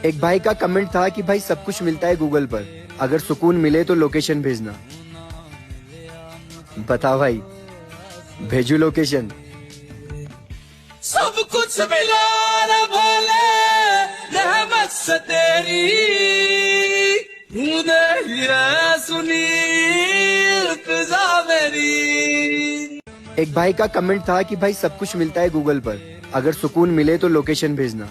एक भाई का कमेंट था कि भाई सब कुछ मिलता है गूगल पर, अगर सुकून मिले तो लोकेशन भेजना। बता भाई, भेजू लोकेशन? सब कुछ मिला न भोले, रहमत से तेरी तूने ही सुनी इल्तिजा मेरी। एक भाई का कमेंट था कि भाई सब कुछ मिलता है गूगल पर, अगर सुकून मिले तो लोकेशन भेजना।